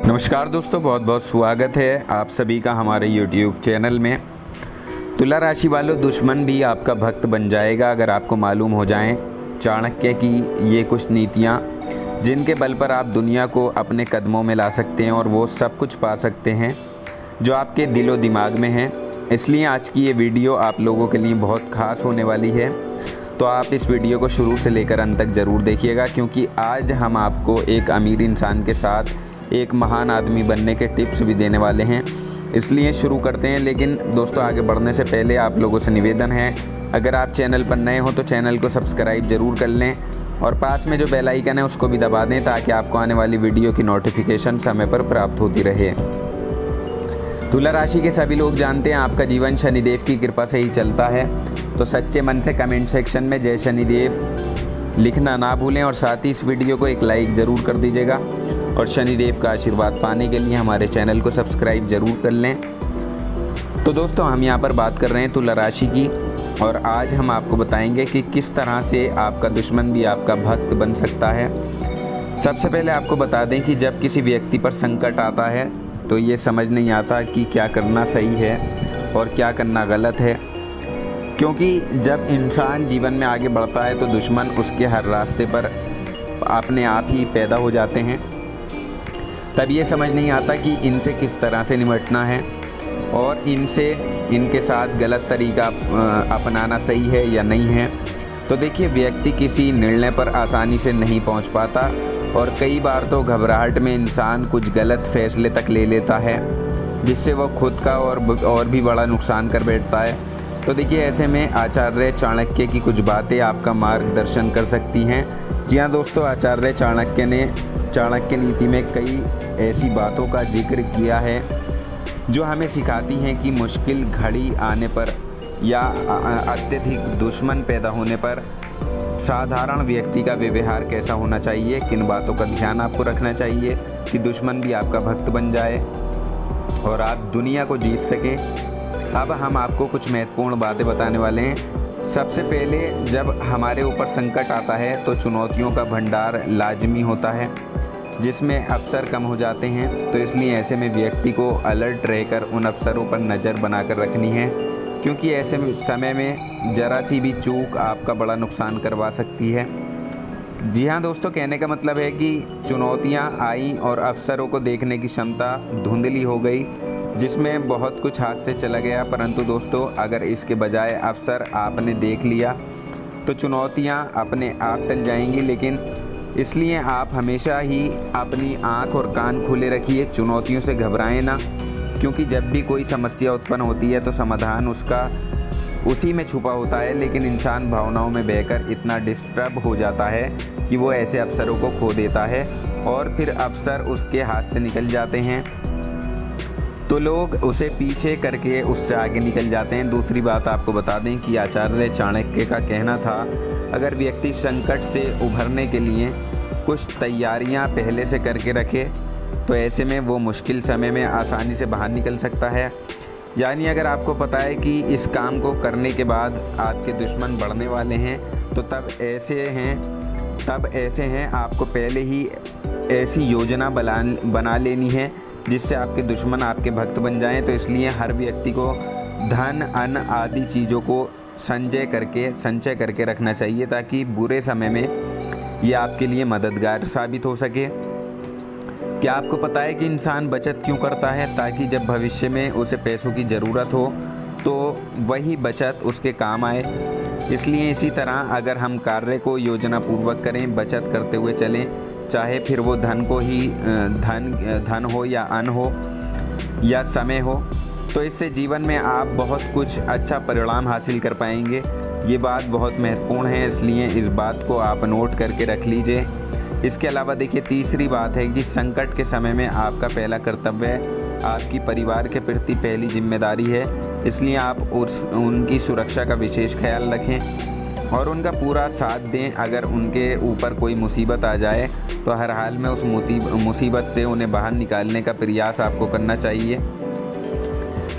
नमस्कार दोस्तों, बहुत बहुत स्वागत है आप सभी का हमारे YouTube चैनल में। तुला राशि वालों, दुश्मन भी आपका भक्त बन जाएगा अगर आपको मालूम हो जाएं चाणक्य की ये कुछ नीतियां, जिनके बल पर आप दुनिया को अपने कदमों में ला सकते हैं और वो सब कुछ पा सकते हैं जो आपके दिलो दिमाग में है। इसलिए आज की ये वीडियो आप लोगों के लिए बहुत ख़ास होने वाली है, तो आप इस वीडियो को शुरू से लेकर अंत तक ज़रूर देखिएगा, क्योंकि आज हम आपको एक अमीर इंसान के साथ एक महान आदमी बनने के टिप्स भी देने वाले हैं। इसलिए शुरू करते हैं। लेकिन दोस्तों, आगे बढ़ने से पहले आप लोगों से निवेदन है, अगर आप चैनल पर नए हो तो चैनल को सब्सक्राइब ज़रूर कर लें और पास में जो बेल आइकन है उसको भी दबा दें, ताकि आपको आने वाली वीडियो की नोटिफिकेशन समय पर प्राप्त होती रहे। तुला राशि के सभी लोग जानते हैं आपका जीवन शनिदेव की कृपा से ही चलता है, तो सच्चे मन से कमेंट सेक्शन में जय शनिदेव लिखना ना भूलें और साथ ही इस वीडियो को एक लाइक ज़रूर कर दीजिएगा और शनिदेव का आशीर्वाद पाने के लिए हमारे चैनल को सब्सक्राइब ज़रूर कर लें। तो दोस्तों, हम यहाँ पर बात कर रहे हैं तुला राशि की, और आज हम आपको बताएंगे कि किस तरह से आपका दुश्मन भी आपका भक्त बन सकता है। सबसे पहले आपको बता दें कि जब किसी व्यक्ति पर संकट आता है तो ये समझ नहीं आता कि क्या करना सही है और क्या करना गलत है, क्योंकि जब इंसान जीवन में आगे बढ़ता है तो दुश्मन उसके हर रास्ते पर अपने आप ही पैदा हो जाते हैं। तब ये समझ नहीं आता कि इनसे किस तरह से निपटना है और इनके साथ गलत तरीका अपनाना सही है या नहीं है। तो देखिए, व्यक्ति किसी निर्णय पर आसानी से नहीं पहुंच पाता और कई बार तो घबराहट में इंसान कुछ गलत फैसले तक ले लेता है, जिससे वो खुद का और भी बड़ा नुकसान कर बैठता है। तो देखिए, ऐसे में आचार्य चाणक्य की कुछ बातें आपका मार्गदर्शन कर सकती हैं। जी हाँ दोस्तों, आचार्य चाणक्य ने चाणक्य नीति में कई ऐसी बातों का जिक्र किया है जो हमें सिखाती हैं कि मुश्किल घड़ी आने पर या अत्यधिक दुश्मन पैदा होने पर साधारण व्यक्ति का व्यवहार कैसा होना चाहिए, किन बातों का ध्यान आपको रखना चाहिए कि दुश्मन भी आपका भक्त बन जाए और आप दुनिया को जीत सकें। अब हम आपको कुछ महत्वपूर्ण बातें बताने वाले हैं। सबसे पहले, जब हमारे ऊपर संकट आता है तो चुनौतियों का भंडार लाजमी होता है, जिसमें अवसर कम हो जाते हैं। तो इसलिए ऐसे में व्यक्ति को अलर्ट रहकर उन अवसरों पर नज़र बनाकर रखनी है, क्योंकि ऐसे समय में ज़रा सी भी चूक आपका बड़ा नुकसान करवा सकती है। जी हाँ दोस्तों, कहने का मतलब है कि चुनौतियाँ आई और अवसरों को देखने की क्षमता धुंधली हो गई, जिसमें बहुत कुछ हाथ से चला गया। परंतु दोस्तों, अगर इसके बजाय अवसर आपने देख लिया तो चुनौतियाँ अपने आप टल जाएंगी। लेकिन इसलिए आप हमेशा ही अपनी आँख और कान खुले रखिए, चुनौतियों से घबराएं ना, क्योंकि जब भी कोई समस्या उत्पन्न होती है तो समाधान उसका उसी में छुपा होता है। लेकिन इंसान भावनाओं में बहकर इतना डिस्टर्ब हो जाता है कि वो ऐसे अवसरों को खो देता है और फिर अवसर उसके हाथ से निकल जाते हैं तो लोग उसे पीछे करके उससे आगे निकल जाते हैं। दूसरी बात आपको बता दें कि आचार्य चाणक्य का कहना था, अगर व्यक्ति संकट से उभरने के लिए कुछ तैयारियां पहले से करके रखे तो ऐसे में वो मुश्किल समय में आसानी से बाहर निकल सकता है। यानी अगर आपको पता है कि इस काम को करने के बाद आपके दुश्मन बढ़ने वाले हैं, तो तब ऐसे हैं आपको पहले ही ऐसी योजना बना लेनी है जिससे आपके दुश्मन आपके भक्त बन जाएं। तो इसलिए हर व्यक्ति को धन, अन्न आदि चीज़ों को संचय करके रखना चाहिए, ताकि बुरे समय में ये आपके लिए मददगार साबित हो सके। क्या आपको पता है कि इंसान बचत क्यों करता है? ताकि जब भविष्य में उसे पैसों की ज़रूरत हो तो वही बचत उसके काम आए। इसलिए इसी तरह अगर हम कार्य को योजनापूर्वक करें, बचत करते हुए चलें, चाहे फिर वो धन हो या अन्न हो या समय हो, तो इससे जीवन में आप बहुत कुछ अच्छा परिणाम हासिल कर पाएंगे। ये बात बहुत महत्वपूर्ण है, इसलिए इस बात को आप नोट करके रख लीजिए। इसके अलावा देखिए, तीसरी बात है कि संकट के समय में आपका पहला कर्तव्य आपकी परिवार के प्रति पहली जिम्मेदारी है। इसलिए आप उनकी सुरक्षा का विशेष ख्याल रखें और उनका पूरा साथ दें। अगर उनके ऊपर कोई मुसीबत आ जाए तो हर हाल में उस मुसीबत से उन्हें बाहर निकालने का प्रयास आपको करना चाहिए।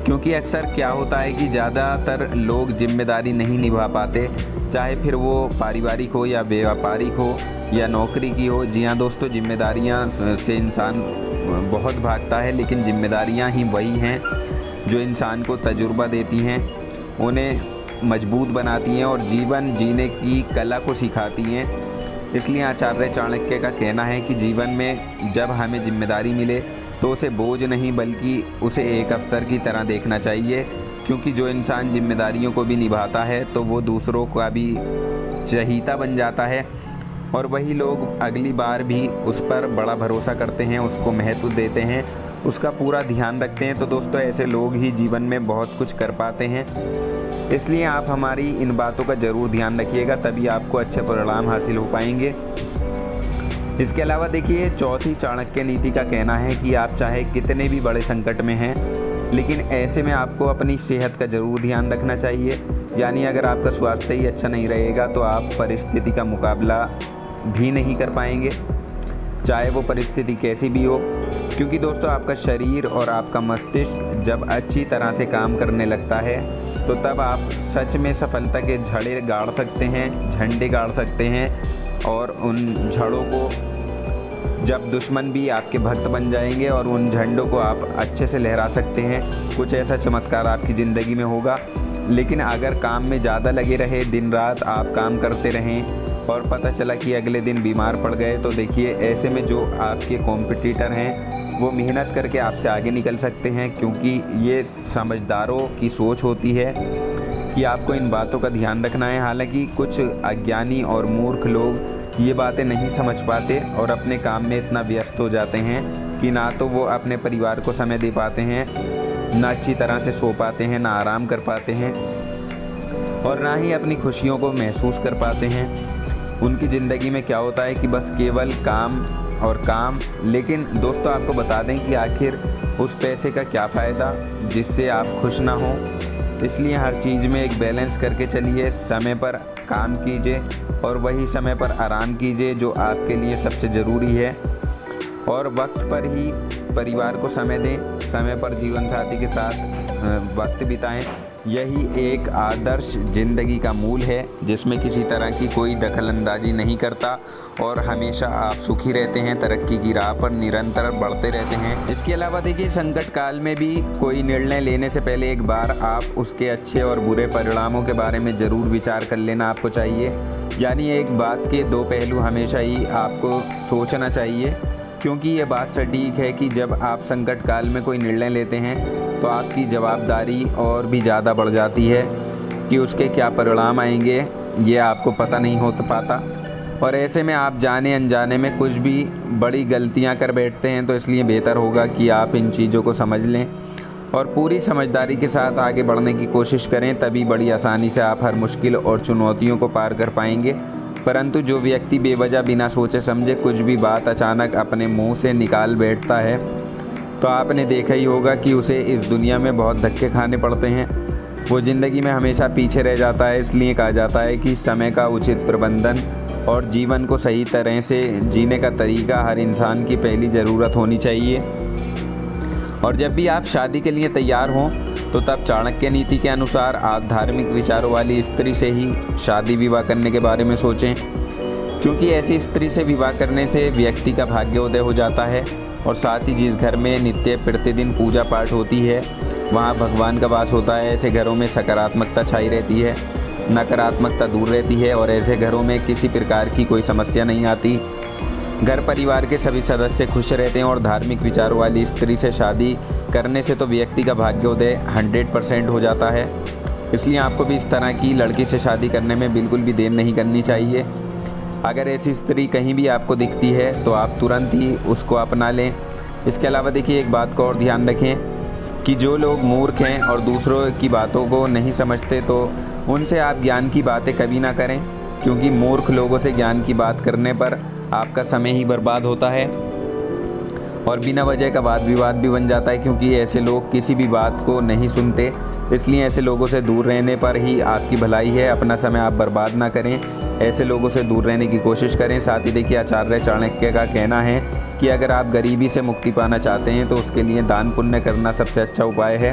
क्योंकि अक्सर क्या होता है कि ज़्यादातर लोग जिम्मेदारी नहीं निभा पाते, चाहे फिर वो पारिवारिक हो या व्यापारिक हो या नौकरी की हो। जी हाँ दोस्तों, जिम्मेदारियाँ से इंसान बहुत भागता है, लेकिन जिम्मेदारियाँ ही वही हैं जो इंसान को तजुर्बा देती हैं, उन्हें मजबूत बनाती हैं और जीवन जीने की कला को सिखाती हैं। इसलिए आचार्य चाणक्य का कहना है कि जीवन में जब हमें जिम्मेदारी मिले तो उसे बोझ नहीं बल्कि उसे एक अवसर की तरह देखना चाहिए, क्योंकि जो इंसान जिम्मेदारियों को भी निभाता है तो वो दूसरों का भी चहीता बन जाता है और वही लोग अगली बार भी उस पर बड़ा भरोसा करते हैं, उसको महत्व देते हैं, उसका पूरा ध्यान रखते हैं। तो दोस्तों, ऐसे लोग ही जीवन में बहुत कुछ कर पाते हैं। इसलिए आप हमारी इन बातों का ज़रूर ध्यान रखिएगा, तभी आपको अच्छे परिणाम हासिल हो पाएंगे। इसके अलावा देखिए, चौथी चाणक्य नीति का कहना है कि आप चाहे कितने भी बड़े संकट में हैं, लेकिन ऐसे में आपको अपनी सेहत का ज़रूर ध्यान रखना चाहिए। यानी अगर आपका स्वास्थ्य ही अच्छा नहीं रहेगा तो आप परिस्थिति का मुकाबला भी नहीं कर पाएंगे, चाहे वो परिस्थिति कैसी भी हो। क्योंकि दोस्तों, आपका शरीर और आपका मस्तिष्क जब अच्छी तरह से काम करने लगता है तो तब आप सच में सफलता के झंडे गाड़ सकते हैं और उन झड़ों को जब दुश्मन भी आपके भक्त बन जाएंगे और उन झंडों को आप अच्छे से लहरा सकते हैं। कुछ ऐसा चमत्कार आपकी ज़िंदगी में होगा। लेकिन अगर काम में ज़्यादा लगे रहे, दिन रात आप काम करते रहें और पता चला कि अगले दिन बीमार पड़ गए, तो देखिए ऐसे में जो आपके कॉम्पिटिटर हैं वो मेहनत करके आपसे आगे निकल सकते हैं, क्योंकि ये समझदारों की सोच होती है कि आपको इन बातों का ध्यान रखना है। हालांकि कुछ अज्ञानी और मूर्ख लोग ये बातें नहीं समझ पाते और अपने काम में इतना व्यस्त हो जाते हैं कि ना तो वो अपने परिवार को समय दे पाते हैं, ना अच्छी तरह से सो पाते हैं, ना आराम कर पाते हैं और ना ही अपनी खुशियों को महसूस कर पाते हैं। उनकी ज़िंदगी में क्या होता है कि बस केवल काम और काम। लेकिन दोस्तों, आपको बता दें कि आखिर उस पैसे का क्या फ़ायदा जिससे आप खुश ना हो। इसलिए हर चीज़ में एक बैलेंस करके चलिए, समय पर काम कीजिए और वही समय पर आराम कीजिए जो आपके लिए सबसे ज़रूरी है, और वक्त पर ही परिवार को समय दें, समय पर जीवन साथी के साथ वक्त बिताएं। यही एक आदर्श ज़िंदगी का मूल है, जिसमें किसी तरह की कोई दखलंदाजी नहीं करता और हमेशा आप सुखी रहते हैं, तरक्की की राह पर निरंतर बढ़ते रहते हैं। इसके अलावा देखिए, संकट काल में भी कोई निर्णय लेने से पहले एक बार आप उसके अच्छे और बुरे परिणामों के बारे में ज़रूर विचार कर लेना आपको चाहिए। यानी एक बात के दो पहलू हमेशा ही आपको सोचना चाहिए, क्योंकि ये बात सटीक है कि जब आप संकट काल में कोई निर्णय लेते हैं तो आपकी जवाबदारी और भी ज़्यादा बढ़ जाती है कि उसके क्या परिणाम आएंगे ये आपको पता नहीं हो पाता, और ऐसे में आप जाने अनजाने में कुछ भी बड़ी गलतियां कर बैठते हैं। तो इसलिए बेहतर होगा कि आप इन चीज़ों को समझ लें और पूरी समझदारी के साथ आगे बढ़ने की कोशिश करें, तभी बड़ी आसानी से आप हर मुश्किल और चुनौतियों को पार कर पाएंगे। परंतु जो व्यक्ति बेवजह बिना सोचे समझे कुछ भी बात अचानक अपने मुंह से निकाल बैठता है, तो आपने देखा ही होगा कि उसे इस दुनिया में बहुत धक्के खाने पड़ते हैं, वो ज़िंदगी में हमेशा पीछे रह जाता है। इसलिए कहा जाता है कि समय का उचित प्रबंधन और जीवन को सही तरह से जीने का तरीका हर इंसान की पहली ज़रूरत होनी चाहिए। और जब भी आप शादी के लिए तैयार हों तो तब चाणक्य नीति के अनुसार आप धार्मिक विचारों वाली स्त्री से ही शादी विवाह करने के बारे में सोचें, क्योंकि ऐसी स्त्री से विवाह करने से व्यक्ति का भाग्योदय हो जाता है और साथ ही जिस घर में नित्य प्रतिदिन पूजा पाठ होती है वहाँ भगवान का वास होता है। ऐसे घरों में सकारात्मकता छाई रहती है, नकारात्मकता दूर रहती है और ऐसे घरों में किसी प्रकार की कोई समस्या नहीं आती। घर परिवार के सभी सदस्य खुश रहते हैं और धार्मिक विचारों वाली स्त्री से शादी करने से तो व्यक्ति का भाग्योदय 100% हो जाता है। इसलिए आपको भी इस तरह की लड़की से शादी करने में बिल्कुल भी देर नहीं करनी चाहिए। अगर ऐसी स्त्री कहीं भी आपको दिखती है तो आप तुरंत ही उसको अपना लें। इसके अलावा देखिए, एक बात का और ध्यान रखें कि जो लोग मूर्ख हैं और दूसरों की बातों को नहीं समझते, तो उनसे आप ज्ञान की बातें कभी ना करें, क्योंकि मूर्ख लोगों से ज्ञान की बात करने पर आपका समय ही बर्बाद होता है और बिना वजह का वाद विवाद भी बन जाता है, क्योंकि ऐसे लोग किसी भी बात को नहीं सुनते। इसलिए ऐसे लोगों से दूर रहने पर ही आपकी भलाई है। अपना समय आप बर्बाद ना करें, ऐसे लोगों से दूर रहने की कोशिश करें। साथ ही देखिए, आचार्य चाणक्य का कहना है कि अगर आप गरीबी से मुक्ति पाना चाहते हैं तो उसके लिए दान पुण्य करना सबसे अच्छा उपाय है।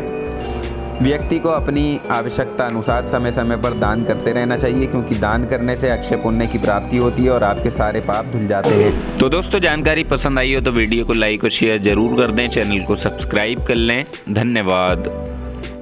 व्यक्ति को अपनी आवश्यकता अनुसार समय समय पर दान करते रहना चाहिए, क्योंकि दान करने से अक्षय पुण्य की प्राप्ति होती है और आपके सारे पाप धुल जाते हैं। तो दोस्तों, जानकारी पसंद आई हो तो वीडियो को लाइक और शेयर जरूर कर दें, चैनल को सब्सक्राइब कर लें। धन्यवाद।